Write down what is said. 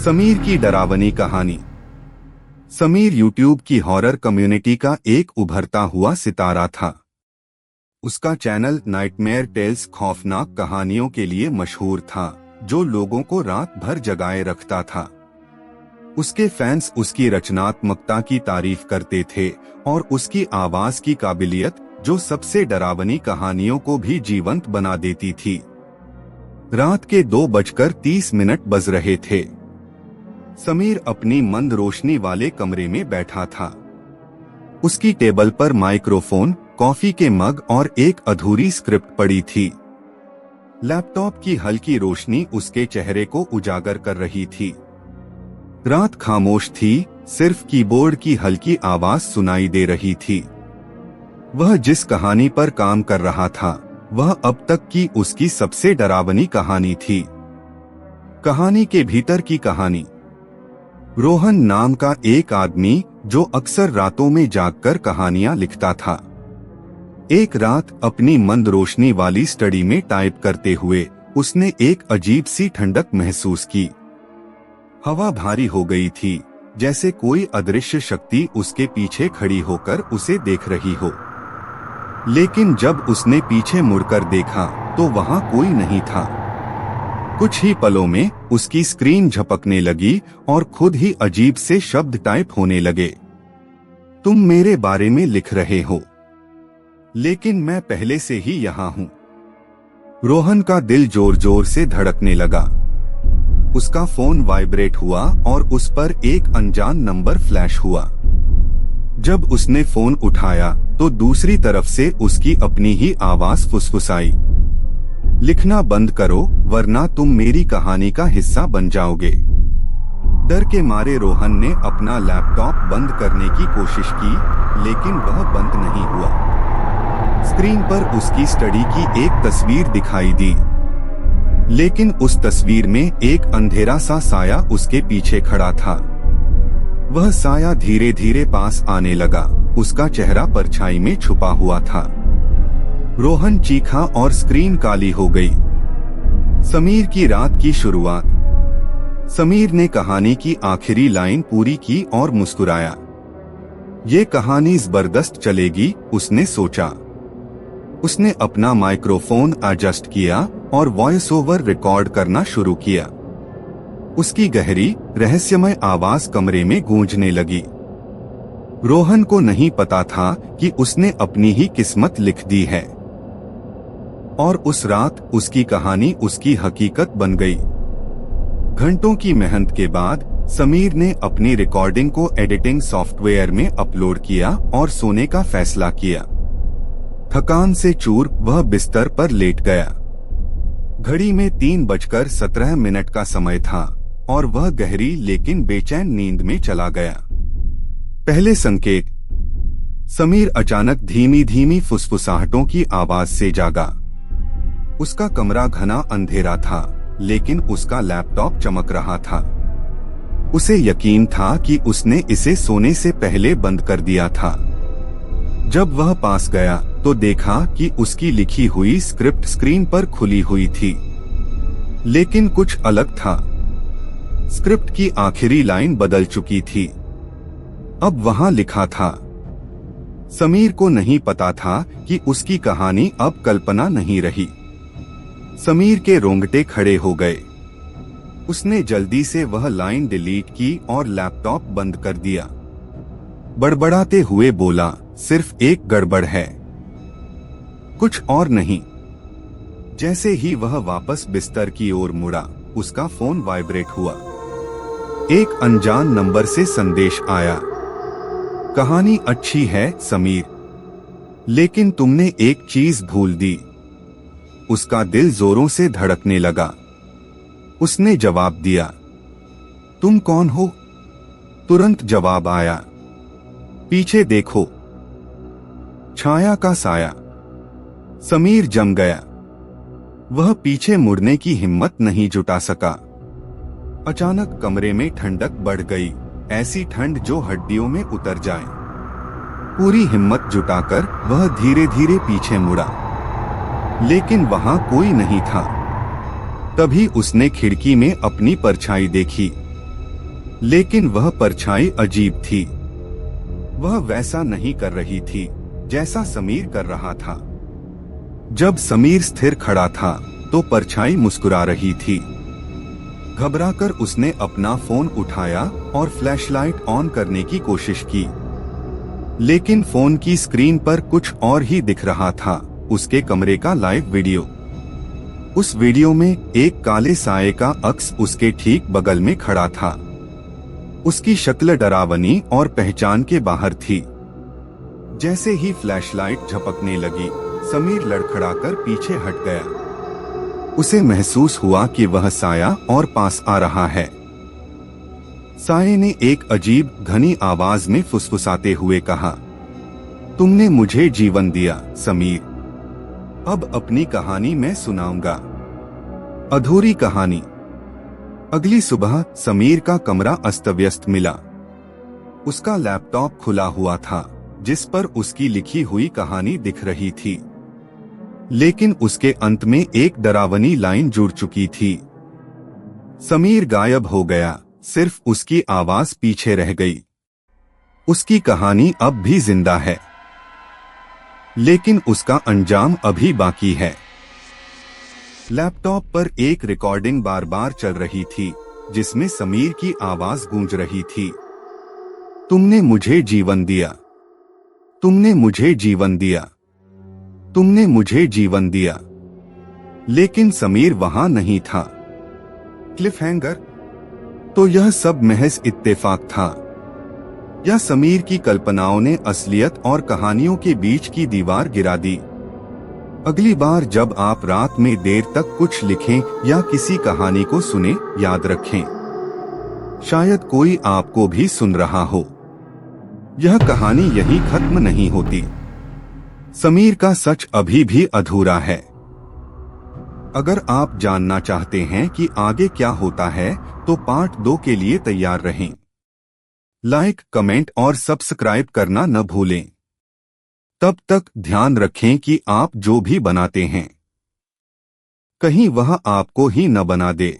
समीर की डरावनी कहानी। समीर यूट्यूब की हॉरर कम्युनिटी का एक उभरता हुआ सितारा था। उसका चैनल नाइटमेयर टेल्स खौफनाक कहानियों के लिए मशहूर था, जो लोगों को रात भर जगाए रखता था। उसके फैंस उसकी रचनात्मकता की तारीफ करते थे और उसकी आवाज की काबिलियत, जो सबसे डरावनी कहानियों को भी जीवंत बना देती थी। रात के 2:30 बज रहे थे। समीर अपनी मंद रोशनी वाले कमरे में बैठा था। उसकी टेबल पर माइक्रोफोन, कॉफी के मग और एक अधूरी स्क्रिप्ट पड़ी थी। लैपटॉप की हल्की रोशनी उसके चेहरे को उजागर कर रही थी। रात खामोश थी, सिर्फ कीबोर्ड की हल्की आवाज सुनाई दे रही थी। वह जिस कहानी पर काम कर रहा था, वह अब तक की उसकी सबसे डरावनी कहानी थी। कहानी के भीतर की कहानी। रोहन नाम का एक आदमी, जो अक्सर रातों में जागकर कहानियां लिखता था। एक रात अपनी मंद रोशनी वाली स्टडी में टाइप करते हुए उसने एक अजीब सी ठंडक महसूस की। हवा भारी हो गई थी, जैसे कोई अदृश्य शक्ति उसके पीछे खड़ी होकर उसे देख रही हो। लेकिन जब उसने पीछे मुड़कर देखा तो वहां कोई नहीं था। कुछ ही पलों में उसकी स्क्रीन झपकने लगी और खुद ही अजीब से शब्द टाइप होने लगे। तुम मेरे बारे में लिख रहे हो, लेकिन मैं पहले से ही यहाँ हूँ। रोहन का दिल जोर जोर से धड़कने लगा। उसका फोन वाइब्रेट हुआ और उस पर एक अनजान नंबर फ्लैश हुआ। जब उसने फोन उठाया तो दूसरी तरफ से उसकी अपनी ही आवाज फुसफुसाई, लिखना बंद करो वरना तुम मेरी कहानी का हिस्सा बन जाओगे। डर के मारे रोहन ने अपना लैपटॉप बंद करने की कोशिश की, लेकिन वह बंद नहीं हुआ। स्क्रीन पर उसकी स्टडी की एक तस्वीर दिखाई दी, लेकिन उस तस्वीर में एक अंधेरा सा साया उसके पीछे खड़ा था। वह साया धीरे धीरे पास आने लगा। उसका चेहरा परछाई में छुपा हुआ था। रोहन चीखा और स्क्रीन काली हो गई। समीर की रात की शुरुआत। समीर ने कहानी की आखिरी लाइन पूरी की और मुस्कुराया। ये कहानी जबरदस्त चलेगी, उसने सोचा। उसने अपना माइक्रोफोन एडजस्ट किया और वॉइस ओवर रिकॉर्ड करना शुरू किया। उसकी गहरी, रहस्यमय आवाज कमरे में गूंजने लगी। रोहन को नहीं पता था कि उसने अपनी ही किस्मत लिख दी है, और उस रात उसकी कहानी उसकी हकीकत बन गई। घंटों की मेहनत के बाद समीर ने अपनी रिकॉर्डिंग को एडिटिंग सॉफ्टवेयर में अपलोड किया और सोने का फैसला किया। थकान से चूर वह बिस्तर पर लेट गया। घड़ी में 3:17 का समय था और वह गहरी लेकिन बेचैन नींद में चला गया। पहले संकेत। समीर अचानक धीमी धीमी फुसफुसाहटों की आवाज से जागा। उसका कमरा घना अंधेरा था, लेकिन उसका लैपटॉप चमक रहा था। उसे यकीन था कि उसने इसे सोने से पहले बंद कर दिया था। जब वह पास गया तो देखा कि उसकी लिखी हुई स्क्रिप्ट स्क्रीन पर खुली हुई थी, लेकिन कुछ अलग था। स्क्रिप्ट की आखिरी लाइन बदल चुकी थी। अब वहां लिखा था। समीर को नहीं पता था कि उसकी कहानी अब कल्पना नहीं रही। समीर के रोंगटे खड़े हो गए। उसने जल्दी से वह लाइन डिलीट की और लैपटॉप बंद कर दिया। बड़बड़ाते हुए बोला, सिर्फ एक गड़बड़ है, कुछ और नहीं। जैसे ही वह वापस बिस्तर की ओर मुड़ा, उसका फोन वाइब्रेट हुआ। एक अनजान नंबर से संदेश आया। कहानी अच्छी है समीर, लेकिन तुमने एक चीज भूल दी। उसका दिल जोरों से धड़कने लगा। उसने जवाब दिया, तुम कौन हो? तुरंत जवाब आया, पीछे देखो। छाया का साया। समीर जम गया। वह पीछे मुड़ने की हिम्मत नहीं जुटा सका। अचानक कमरे में ठंडक बढ़ गई, ऐसी ठंड जो हड्डियों में उतर जाए। पूरी हिम्मत जुटाकर वह धीरे धीरे पीछे मुड़ा, लेकिन वहां कोई नहीं था। तभी उसने खिड़की में अपनी परछाई देखी। लेकिन वह परछाई अजीब थी। वह वैसा नहीं कर रही थी जैसा समीर कर रहा था। जब समीर स्थिर खड़ा था तो परछाई मुस्कुरा रही थी। घबराकर उसने अपना फोन उठाया और फ्लैशलाइट ऑन करने की कोशिश की, लेकिन फोन की स्क्रीन पर कुछ और ही दिख रहा था, उसके कमरे का लाइव वीडियो। उस वीडियो में एक काले साये का अक्स उसके ठीक बगल में खड़ा था। उसकी शक्ल डरावनी और पहचान के बाहर थी। जैसे ही फ्लैशलाइट झपकने लगी, समीर लड़खड़ाकर पीछे हट गया। उसे महसूस हुआ कि वह साया और पास आ रहा है। साये ने एक अजीब घनी आवाज में फुसफुसाते हुए कहा, तुमने मुझे जीवन दिया समीर, अब अपनी कहानी मैं सुनाऊंगा। अधूरी कहानी। अगली सुबह समीर का कमरा अस्तव्यस्त मिला। उसका लैपटॉप खुला हुआ था जिस पर उसकी लिखी हुई कहानी दिख रही थी, लेकिन उसके अंत में एक डरावनी लाइन जुड़ चुकी थी। समीर गायब हो गया, सिर्फ उसकी आवाज पीछे रह गई। उसकी कहानी अब भी जिंदा है, लेकिन उसका अंजाम अभी बाकी है। लैपटॉप पर एक रिकॉर्डिंग बार बार चल रही थी जिसमें समीर की आवाज गूंज रही थी, तुमने मुझे जीवन दिया, तुमने मुझे जीवन दिया, तुमने मुझे जीवन दिया। लेकिन समीर वहां नहीं था। क्लिफहैंगर? तो यह सब महज इत्तेफाक था, या समीर की कल्पनाओं ने असलियत और कहानियों के बीच की दीवार गिरा दी? अगली बार जब आप रात में देर तक कुछ लिखें या किसी कहानी को सुने, याद रखें, शायद कोई आपको भी सुन रहा हो। यह कहानी यहीं खत्म नहीं होती। समीर का सच अभी भी अधूरा है। अगर आप जानना चाहते हैं कि आगे क्या होता है, तो पार्ट 2 के लिए तैयार रहें। लाइक, कमेंट और सब्सक्राइब करना न भूलें। तब तक ध्यान रखें कि आप जो भी बनाते हैं, कहीं वह आपको ही न बना दे।